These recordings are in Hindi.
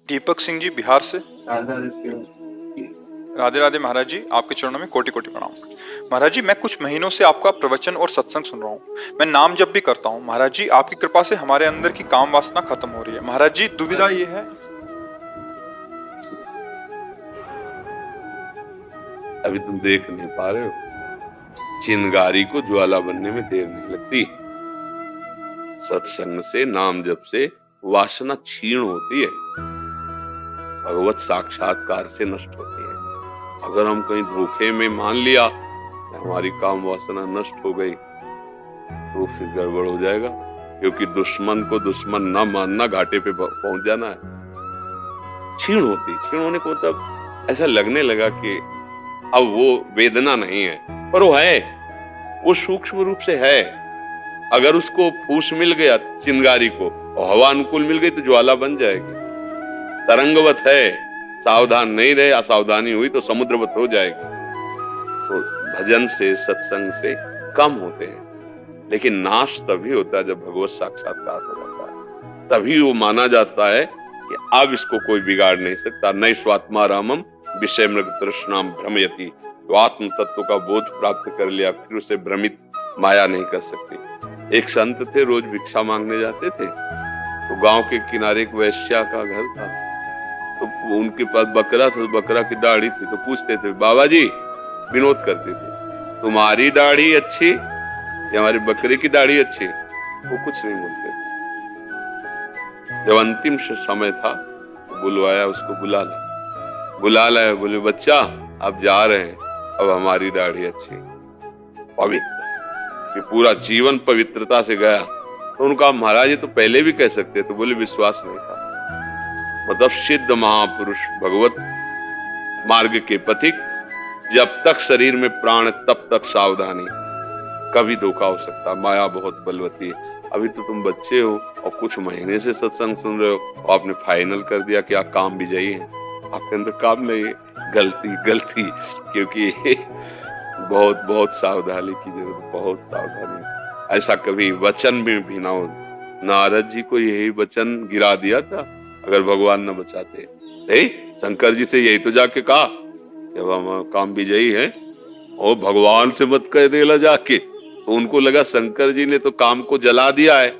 दीपक सिंह जी, बिहार से। राधे राधे महाराज जी, आपके चरणों में कोटि कोटि प्रणाम। महाराज जी, मैं कुछ महीनों से आपका प्रवचन और सत्संग सुन रहा हूँ। मैं नाम जप भी करता हूँ। महाराज जी, आपकी कृपा से हमारे अंदर की काम वासना खत्म हो रही है। महाराज जी, दुविधा ये है। अभी तुम देख नहीं पा रहे हो, चिंगारी को ज्वाला बनने में देर नहीं लगती। सत्संग से, नाम जप से वासना क्षीण होती है, भगवत साक्षात्कार से नष्ट होती है। अगर हम कहीं धोखे में मान लिया कि हमारी काम वासना नष्ट हो गई तो फिर गड़बड़ हो जाएगा, क्योंकि दुश्मन को दुश्मन ना मानना घाटे पे पहुंच जाना है। क्षीण होने को मतलब ऐसा लगने लगा कि अब वो वेदना नहीं है, पर वो है, वो सूक्ष्म रूप से है। अगर उसको फूस मिल गया चिंगारी को और हवा अनुकूल मिल गई तो ज्वाला बन जाएगी। तरंगवत है, सावधान नहीं रहे, असावधानी हुई तो समुद्रवत हो जाएगी। तो भजन से, सत्संग से कम होते हैं, लेकिन नाश तभी होता है जब भगवत साक्षात्कार हो जाता है। तभी वो माना जाता है कि अब इसको कोई बिगाड़ नहीं सकता। नई स्वात्मा रामम विषय मृग तृष्णाम भ्रमयति। तो आत्म तत्व का बोध प्राप्त कर लिया, फिर उसे भ्रमित माया नहीं कर सकती। एक संत थे, रोज भिक्षा मांगने जाते थे। तो गांव के किनारे एक वैश्या का घर था, तो उनके पास बकरा था, बकरा की दाढ़ी थी। तो पूछते थे, बाबा जी, विनोद करते थे, तुम्हारी दाढ़ी अच्छी या हमारी बकरे की दाढ़ी अच्छी? वो कुछ नहीं बोलते थे। जब अंतिम समय था, बुलवाया, उसको बुला लाया। बोले, बच्चा अब जा रहे हैं, अब हमारी दाढ़ी अच्छी, पवित्र, कि पूरा जीवन पवित्रता से गया। तो उनका, महाराज ये तो पहले भी कह सकते। तो बोले, विश्वास नहीं था। मतलब सिद्ध महापुरुष, भगवत मार्ग के पथिक, जब तक शरीर में प्राण तब तक सावधानी, कभी धोखा हो सकता। माया बहुत बलवती है। अभी तो तुम बच्चे हो और कुछ महीने से सत्संग सुन रहे हो और आपने फाइनल कर दिया कि आप काम विजयी हैं। आपके अंदर काम नहीं है। गलती, क्योंकि बहुत बहुत सावधानी की जरूरत, बहुत सावधानी। ऐसा कभी वचन में भी ना हो। नारद जी को यही वचन गिरा दिया था अगर भगवान न बचाते। शंकर जी से यही तो जाके कहा, जब हम काम विजयी हैं और भगवान से मत कह देला जाके। तो उनको लगा शंकर जी ने तो काम को जला दिया है,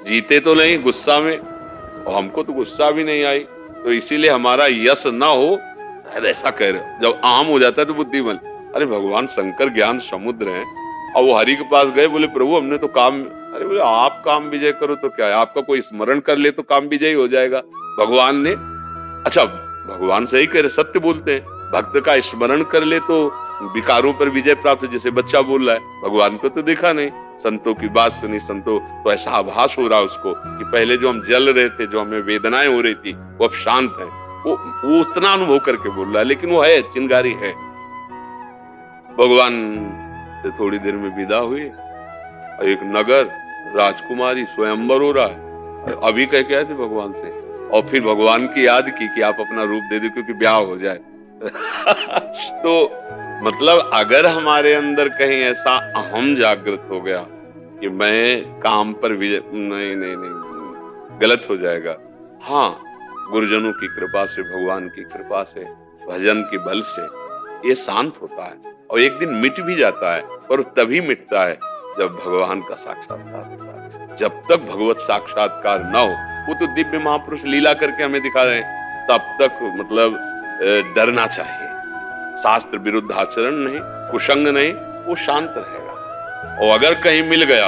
जीते तो नहीं गुस्सा में, और हमको तो गुस्सा भी नहीं आई, तो इसीलिए हमारा यश ना हो, ऐसा कह रहे हो। जब आम हो जाता है तो बुद्धिमान। अरे भगवान शंकर ज्ञान समुद्र हैं, और वो हरि के पास गए, बोले प्रभु हमने तो काम, अरे बोले आप काम विजय करो तो क्या है, आपका कोई स्मरण कर ले तो काम विजय हो जाएगा। भगवान ने, अच्छा भगवान सही कह रहे, सत्य बोलते हैं, भक्त का स्मरण कर ले तो विकारों पर विजय प्राप्त, जैसे बच्चा बोल रहा है। भगवान को तो देखा नहीं, संतों की बात सुनी, संतों तो ऐसा आभास हो रहा उसको कि पहले जो हम जल रहे थे, जो हमें वेदनाएं हो रही थी, वो अब शांत है। वो उतना अनुभव करके बोल रहा है, लेकिन वो है, चिंगारी है। भगवान से थोड़ी देर में विदा हुई, एक नगर राजकुमारी स्वयंवर हो रहा है, अभी कह के आए थे भगवान से, और फिर भगवान की याद की कि आप अपना रूप दे दो क्योंकि ब्याह हो जाए। तो मतलब अगर हमारे अंदर कहीं ऐसा अहम जागृत हो गया कि मैं काम पर विजय, नहीं, गलत हो जाएगा। हाँ, गुरुजनों की कृपा से, भगवान की कृपा से, भजन के बल से ये शांत होता है, और एक दिन मिट भी जाता है, और तभी मिटता है जब भगवान का साक्षात्कार होता है। जब तक भगवत साक्षात्कार न हो, वो तो दिव्य महापुरुष लीला करके हमें दिखा रहे हैं, तब तक मतलब डरना चाहिए। शास्त्र विरुद्ध आचरण नहीं, कुसंग नहीं, वो शांत रहेगा। और अगर कहीं मिल गया,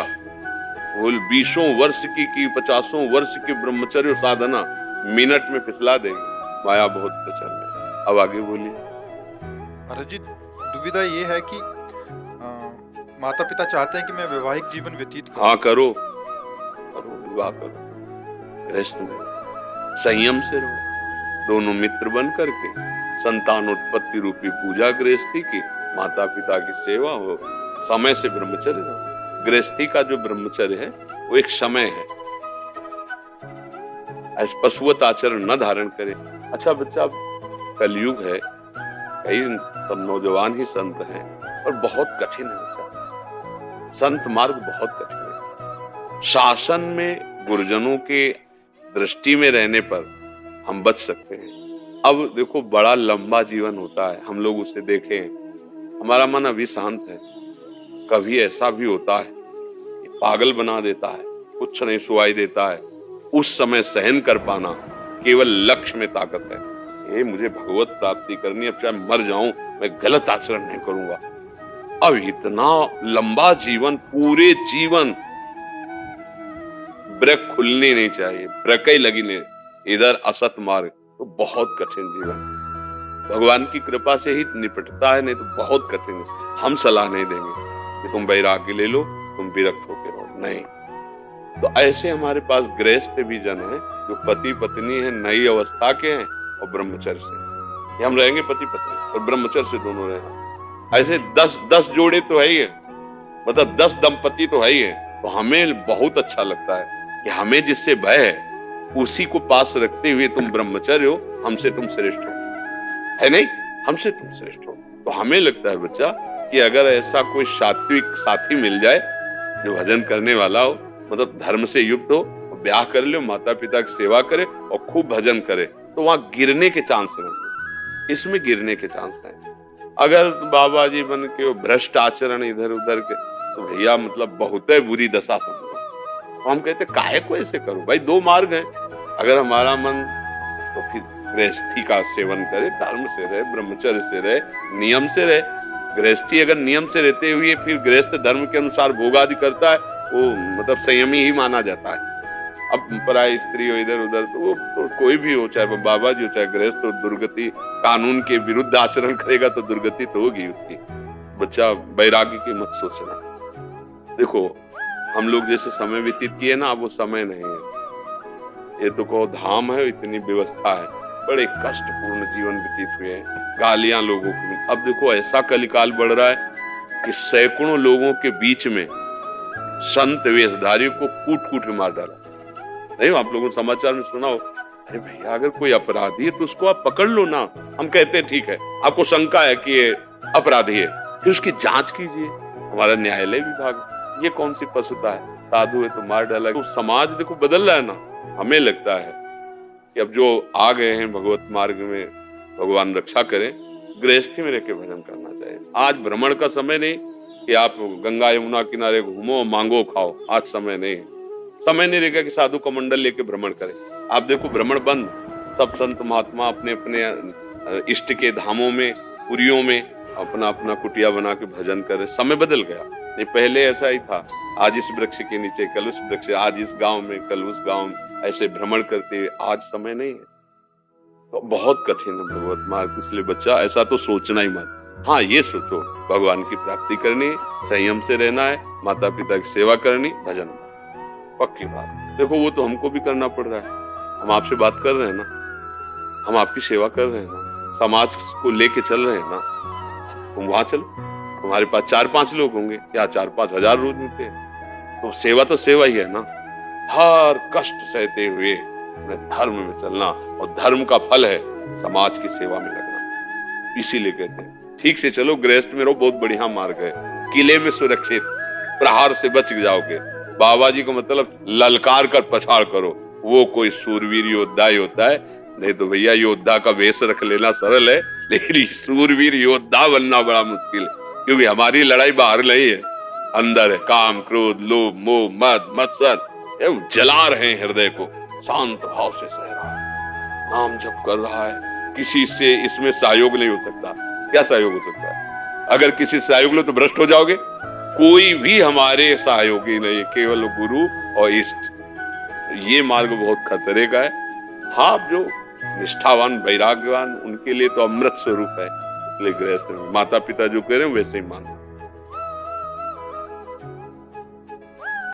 वो 20 वर्ष की 50 वर्ष की ब्रह्मचर्य साधना मिनट में फिसला देगी। माया बहुत प्रचंड है। अब आगे बोलिए। महाराज जी, दुविधा ये है कि माता पिता चाहते हैं कि मैं वैवाहिक जीवन व्यतीत करूं। हाँ, करो, विवाह करो, गृहस्थ में संयम से रहो, दोनों मित्र बन करके संतानोत्पत्ति रूपी पूजा गृहस्थी की, माता पिता की सेवा हो, समय से ब्रह्मचर्य रहो। गृहस्थी का जो ब्रह्मचर्य है वो एक समय है, पशुवत आचरण न धारण करे। अच्छा बच्चा, कलयुग है, कई सब नौजवान ही संत हैं, और बहुत कठिन है बच्चा, संत मार्ग बहुत कठिन है। शासन में गुरुजनों के दृष्टि में रहने पर हम बच सकते हैं। अब देखो बड़ा लंबा जीवन होता है, हम लोग उसे देखें, हमारा मन अभी शांत है, कभी ऐसा भी होता है कि पागल बना देता है, कुछ नहीं सुनाई देता है, उस समय सहन कर पाना केवल लक्ष्य में ताकत है। ये मुझे भगवत प्राप्ति करनी है, अब चाहे मर जाऊं मैं गलत आचरण नहीं करूंगा। अब इतना लंबा जीवन, पूरे जीवन ब्रेक खुलनी नहीं चाहिए, ब्रेक ही लगी नहीं, इधर असत मार्ग, तो बहुत कठिन जीवन। भगवान की कृपा से ही निपटता है, नहीं तो बहुत कठिन है। हम सलाह नहीं देंगे कि तुम वैराग्य ले लो, तुम विरक्त होके रहो, नहीं। तो ऐसे हमारे पास गृहस्थ भी जन है जो पति पत्नी है, नई अवस्था के हैं और ब्रह्मचर्य से, हम रहेंगे पति पत्नी और ब्रह्मचर्य से दोनों रहेंगे। ऐसे 10 जोड़े तो है ही है, मतलब 10 दंपति तो है ही है। तो हमें बहुत अच्छा लगता है कि हमें जिससे भय है उसी को पास रखते हुए तुम ब्रह्मचर्य हो, हमसे तुम श्रेष्ठ हो, है नहीं, हमसे तुम श्रेष्ठ हो। तो हमें लगता है बच्चा कि अगर ऐसा कोई सात्विक साथी मिल जाए जो भजन करने वाला हो, मतलब धर्म से युक्त हो, ब्याह कर ले, माता पिता की सेवा करे और खूब भजन करे, तो वहां गिरने के चांस नहीं, इसमें गिरने के चांस है। अगर बाबा जी बन के भ्रष्ट आचरण इधर उधर के, तो भैया मतलब बहुत बुरी दशा समझो। तो हम कहते काहे को ऐसे करो भाई, 2 मार्ग हैं। अगर हमारा मन तो फिर गृहस्थी का सेवन करे, धर्म से रहे, ब्रह्मचर्य से रहे, नियम से रहे। गृहस्थी अगर नियम से रहते हुए फिर गृहस्थ धर्म के अनुसार भोग आदि करता है, वो मतलब संयमी ही माना जाता है। अब पराई स्त्री हो इधर उधर, तो वो तो कोई भी हो, चाहे बाबा जी हो चाहे गृहस्थ हो, दुर्गति, कानून के विरुद्ध आचरण करेगा तो दुर्गति तो होगी उसकी। बच्चा वैराग्य की मत सोचना। देखो हम लोग जैसे समय व्यतीत किए ना, अब वो समय नहीं है। ये तो को धाम है, इतनी व्यवस्था है, बड़े कष्टपूर्ण जीवन व्यतीत हुए हैं, गालियां लोगों की। अब देखो ऐसा कलिकाल बढ़ रहा है कि सैकड़ों लोगों के बीच में संत वेशधारियों को कूट कूट के मार डाला। नहीं, आप लोगों ने समाचार में सुना हो, अरे भैया अगर कोई अपराधी है तो उसको आप पकड़ लो ना। हम कहते हैं ठीक है, आपको शंका है कि ये अपराधी है, फिर उसकी जांच कीजिए। हमारा न्यायालय विभाग, ये कौन सी पशुता है, साधु है तो मार डाला। तो समाज देखो बदल रहा है ना। हमें लगता है कि अब जो आ गए हैं भगवत मार्ग में, भगवान रक्षा करें, गृहस्थी में रह के भजन करना चाहिए। आज भ्रमण का समय नहीं कि आप गंगा यमुना किनारे घूमो मांगो खाओ, आज समय नहीं है। समय नहीं रहेगा कि साधु का मंडल लेके भ्रमण करें। आप देखो भ्रमण बंद, सब संत महात्मा अपने अपने इष्ट के धामों में, पुरियों में अपना अपना कुटिया बना के भजन करे। समय बदल गया, नहीं पहले ऐसा ही था, आज इस वृक्ष के नीचे कल उस वृक्ष, आज इस गांव में कल उस गांव में, ऐसे भ्रमण करते। आज समय नहीं है, तो बहुत कठिन है भगवत मार्ग। इसलिए बच्चा ऐसा तो सोचना ही मत। हाँ ये सोचो भगवान की प्राप्ति करनी है, संयम से रहना है, माता पिता की सेवा करनी, भजन, पक्की बात। देखो वो तो हमको भी करना पड़ रहा है, हम आपसे बात कर रहे हैं ना, हम आपकी सेवा कर रहे हैं ना, समाज को लेके चल रहे हैं ना। तुम वहां चलो, तुम्हारे पास 4-5 लोग होंगे या 4-5 हजार रोज मिलते हैं, तो सेवा तो सेवा ही है ना। हर कष्ट सहते हुए धर्म में चलना, और धर्म का फल है समाज की सेवा में लगना। इसीलिए कहते हैं ठीक से चलो, गृहस्थ में रहो, बहुत बढ़िया मार्ग है, किले में सुरक्षित, प्रहार से बच जाओगे। बाबा जी को मतलब ललकार कर पछाड़ करो, वो कोई सूरवीर योद्धा ही होता है। नहीं तो भैया योद्धा का वेश रख लेना सरल है, लेकिन सूरवीर योद्धा बनना बड़ा मुश्किल है। क्योंकि हमारी लड़ाई बाहर नहीं है, अंदर है। काम, क्रोध, लोभ, मोह, मद, मत्सर जला रहे हैं हृदय को। शांत भाव से सह रहा है, नाम जप कर रहा है, किसी से इसमें सहयोग नहीं हो सकता। क्या सहयोग हो सकता है? अगर किसी से सहयोग लो तो भ्रष्ट हो जाओगे। कोई भी हमारे सहयोगी नहीं, केवल गुरु और इष्ट। ये मार्ग बहुत खतरे का है। हाँ, जो निष्ठावान वैराग्यवान, उनके लिए तो अमृत स्वरूप है। इसलिए गृहस्थ माता पिता जो कह रहे हैं वैसे ही मानो।